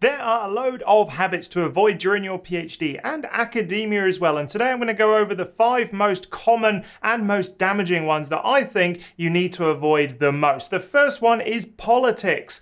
There are a load of habits to avoid during your PhD and academia as well, and today I'm going to go over the 5 most common and most damaging ones that I think you need to avoid the most. The first one is politics.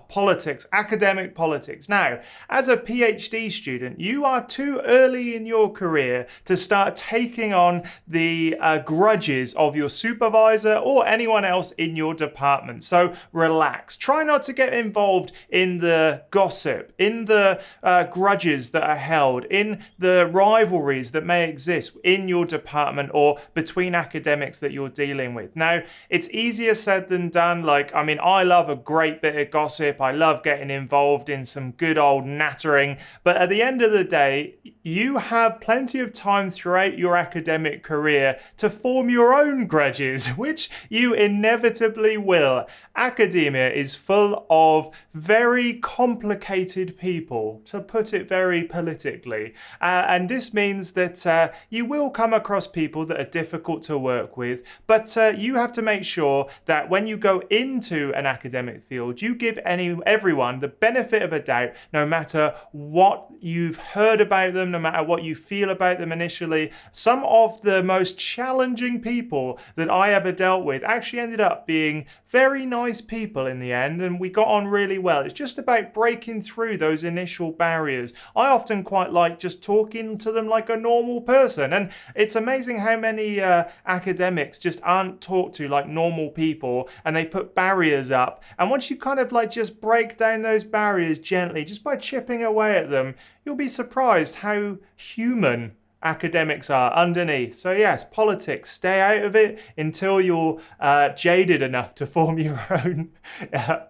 Politics, academic politics. Now, as a PhD student, you are too early in your career to start taking on the grudges of your supervisor or anyone else in your department. So relax. Try not to get involved in the gossip, in the grudges that are held, in the rivalries that may exist in your department or between academics that you're dealing with. Now, it's easier said than done. I love a great bit of gossip. I love getting involved in some good old nattering. But at the end of the day, you have plenty of time throughout your academic career to form your own grudges, which you inevitably will. Academia is full of very complicated people, to put it very politically. And this means that you will come across people that are difficult to work with, but you have to make sure that when you go into an academic field, you give everyone the benefit of a doubt, no matter what you've heard about them, no matter what you feel about them initially. Some of the most challenging people that I ever dealt with actually ended up being very nice people in the end, and we got on really well. It's just about breaking through those initial barriers. I often quite like just talking to them like a normal person, and it's amazing how many academics just aren't talked to like normal people, and they put barriers up. And once you kind of just break down those barriers gently, just by chipping away at them, you'll be surprised how human academics are underneath. So yes, politics, stay out of it until you're jaded enough to form your own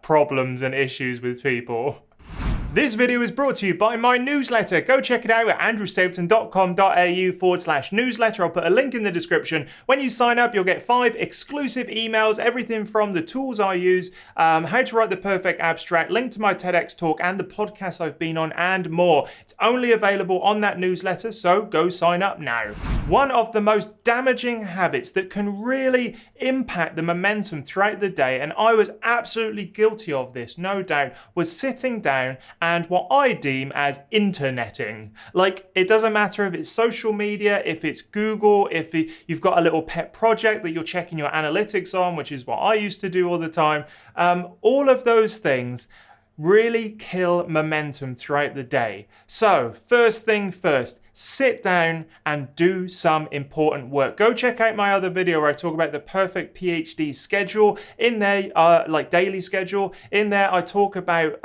problems and issues with people. This video is brought to you by my newsletter. Go check it out at andrewstapleton.com.au/newsletter. I'll put a link in the description. When you sign up, you'll get 5 exclusive emails, everything from the tools I use, how to write the perfect abstract, link to my TEDx talk and the podcast I've been on, and more. It's only available on that newsletter, so go sign up now. One of the most damaging habits that can really impact the momentum throughout the day, and I was absolutely guilty of this, no doubt, was sitting down and what I deem as interneting. It doesn't matter if it's social media, if it's Google, if you've got a little pet project that you're checking your analytics on, which is what I used to do all the time. All of those things really kill momentum throughout the day. So first thing first, sit down and do some important work. Go check out my other video where I talk about the perfect PhD schedule. In there, daily schedule, in there I talk about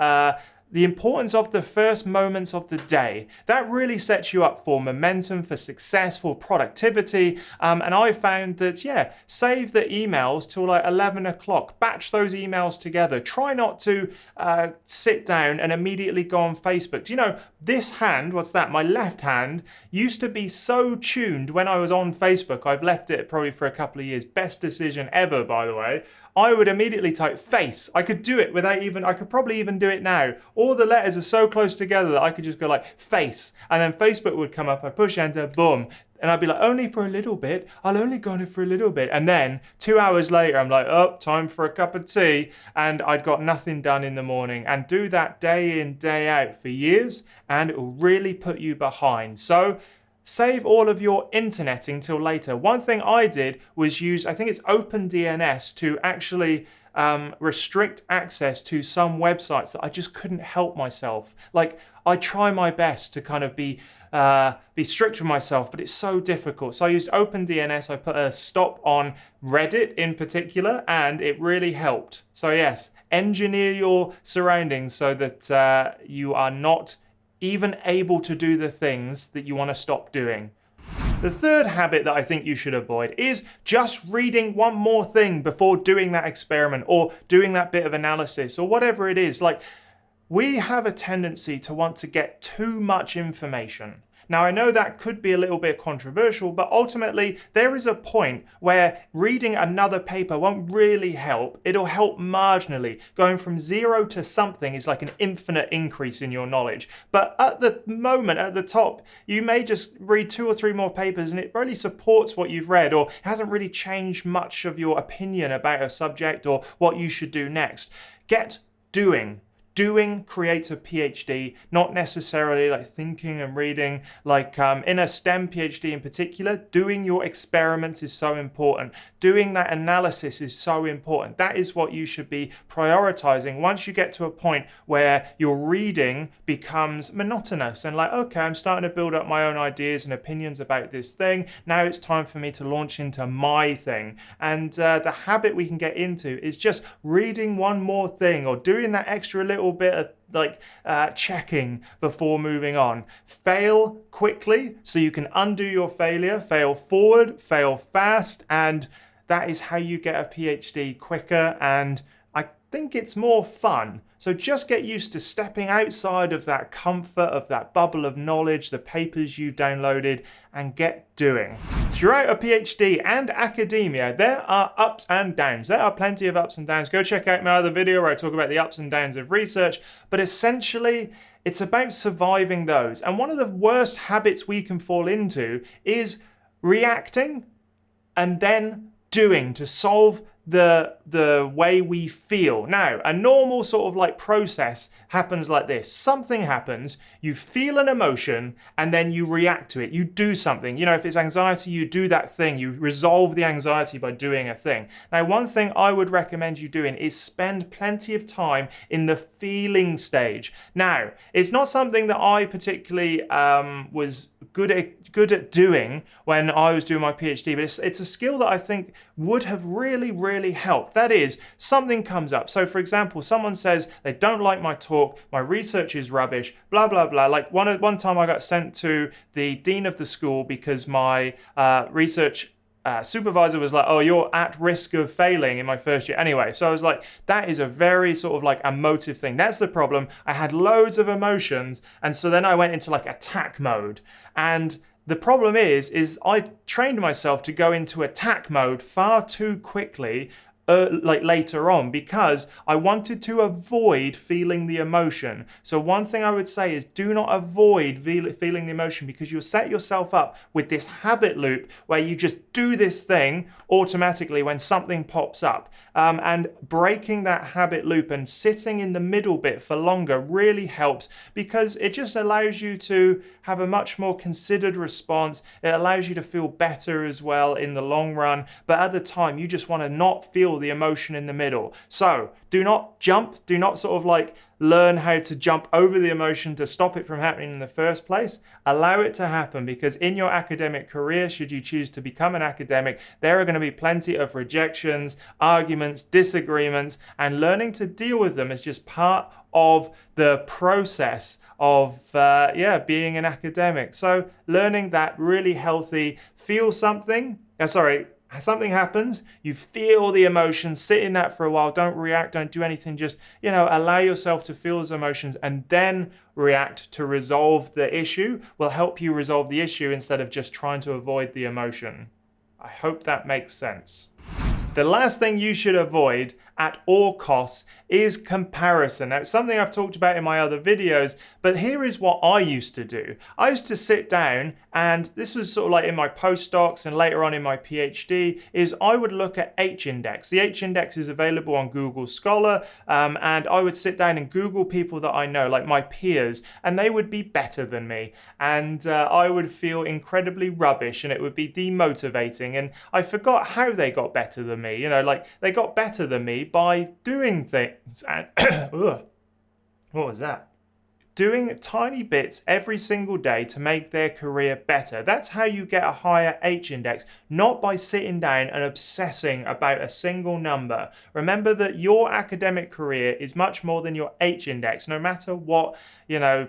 the importance of the first moments of the day. That really sets you up for momentum, for success, for productivity. And I found that, save the emails till 11 o'clock. Batch those emails together. Try not to sit down and immediately go on Facebook. Do you know, this hand, what's that? My left hand used to be so tuned when I was on Facebook. I've left it probably for a couple of years. Best decision ever, by the way. I would immediately type face. I could do it I could probably even do it now. All the letters are so close together that I could just go face. And then Facebook would come up, I push enter, boom. And I'd be like, only for a little bit. I'll only go on it for a little bit. And then 2 hours later, I'm like, time for a cup of tea. And I'd got nothing done in the morning. And do that day in, day out for years. And it will really put you behind. So save all of your interneting till later. One thing I did was use, I think it's OpenDNS, to actually restrict access to some websites that I just couldn't help myself. I try my best to kind of be strict with myself, but it's so difficult. So I used OpenDNS. I put a stop on Reddit in particular, and it really helped. So yes, engineer your surroundings so that you are not even able to do the things that you want to stop doing. The third habit that I think you should avoid is just reading one more thing before doing that experiment or doing that bit of analysis or whatever it is. We have a tendency to want to get too much information. Now, I know that could be a little bit controversial, but ultimately there is a point where reading another paper won't really help. It'll help marginally. Going from 0 to something is like an infinite increase in your knowledge. But at the moment, at the top, you may just read 2 or 3 more papers and it really supports what you've read, or hasn't really changed much of your opinion about a subject or what you should do next. Get doing. Doing creates a PhD, not necessarily like thinking and reading. Like in a STEM PhD in particular, doing your experiments is so important. Doing that analysis is so important. That is what you should be prioritizing once you get to a point where your reading becomes monotonous and like, okay, I'm starting to build up my own ideas and opinions about this thing. Now it's time for me to launch into my thing. And the habit we can get into is just reading one more thing or doing that extra little bit of like checking before moving on. Fail quickly so you can undo your failure. Fail forward, fail fast, and that is how you get a PhD quicker, and I think it's more fun. So just get used to stepping outside of that comfort of that bubble of knowledge, the papers you've downloaded, and get doing. Throughout a PhD and academia, there are ups and downs. There are plenty of ups and downs. Go check out my other video where I talk about the ups and downs of research, but essentially it's about surviving those. And one of the worst habits we can fall into is reacting and then doing to solve the way we feel. Now, a normal sort of like process happens like this. Something happens, you feel an emotion, and then you react to it. You do something. You know, if it's anxiety, you do that thing. You resolve the anxiety by doing a thing. Now, one thing I would recommend you doing is spend plenty of time in the feeling stage. Now, it's not something that I particularly was good at doing when I was doing my PhD, but it's a skill that I think would have really helped. That is, something comes up. So for example, someone says they don't like my talk, my research is rubbish, blah, blah, blah. Like one time I got sent to the dean of the school because my research supervisor was like, oh, you're at risk of failing in my first year. Anyway, so I was like, that is a very sort of like emotive thing. That's the problem. I had loads of emotions. And so then I went into like attack mode. And the problem is I trained myself to go into attack mode far too quickly like later on, because I wanted to avoid feeling the emotion. So one thing I would say is do not avoid feeling the emotion, because you'll set yourself up with this habit loop where you just do this thing automatically when something pops up. And breaking that habit loop and sitting in the middle bit for longer really helps, because it just allows you to have a much more considered response. It allows you to feel better as well in the long run, but at the time you just want to not feel the emotion in the middle. So do not jump, do not sort of like learn how to jump over the emotion to stop it from happening in the first place. Allow it to happen, because in your academic career, should you choose to become an academic, there are going to be plenty of rejections, arguments, disagreements, and learning to deal with them is just part of the process of being an academic. So learning that really healthy, something happens, you feel the emotions, sit in that for a while, don't react, don't do anything, just, allow yourself to feel those emotions and then react to resolve the issue will help you resolve the issue instead of just trying to avoid the emotion. I hope that makes sense. The last thing you should avoid at all costs is comparison. Now, it's something I've talked about in my other videos, but here is what I used to do. I used to sit down, and this was sort of like in my postdocs and later on in my PhD, is I would look at H-index. The H-index is available on Google Scholar, and I would sit down and Google people that I know, like my peers, and they would be better than me. And I would feel incredibly rubbish, and it would be demotivating, and I forgot how they got better than me. Like they got better than me by doing things. And what was that? Doing tiny bits every single day to make their career better. That's how you get a higher H-index, not by sitting down and obsessing about a single number. Remember that your academic career is much more than your H-index, no matter what,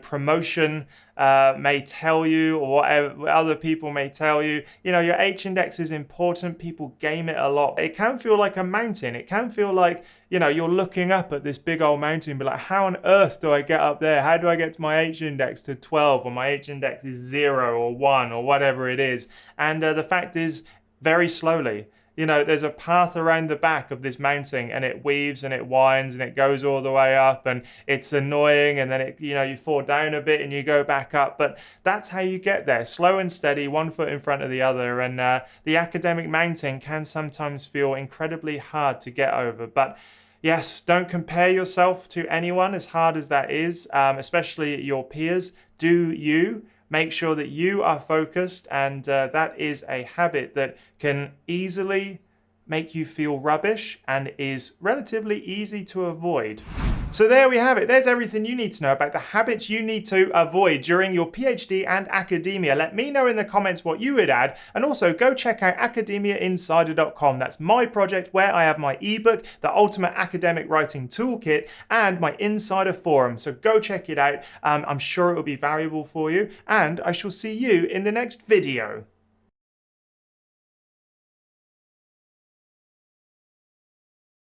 promotion may tell you or what other people may tell you. Your H-index is important. People game it a lot. It can feel like a mountain. It can feel like, you're looking up at this big old mountain, but like, how on earth do I get up there? How do I get to my H-index to 12 or my H-index is 0 or 1 or whatever it is? And the fact is, very slowly. There's a path around the back of this mountain, and it weaves and it winds and it goes all the way up, and it's annoying, and then you fall down a bit and you go back up. But that's how you get there, slow and steady, one foot in front of the other. And the academic mountain can sometimes feel incredibly hard to get over. But Yes, don't compare yourself to anyone, as hard as that is, especially your peers. Do you. Make sure that you are focused, and that is a habit that can easily make you feel rubbish and is relatively easy to avoid. So there we have it. There's everything you need to know about the habits you need to avoid during your PhD and academia. Let me know in the comments what you would add, and also go check out academiainsider.com. That's my project where I have my ebook, the Ultimate Academic Writing Toolkit, and my Insider Forum. So go check it out. I'm sure it will be valuable for you, and I shall see you in the next video.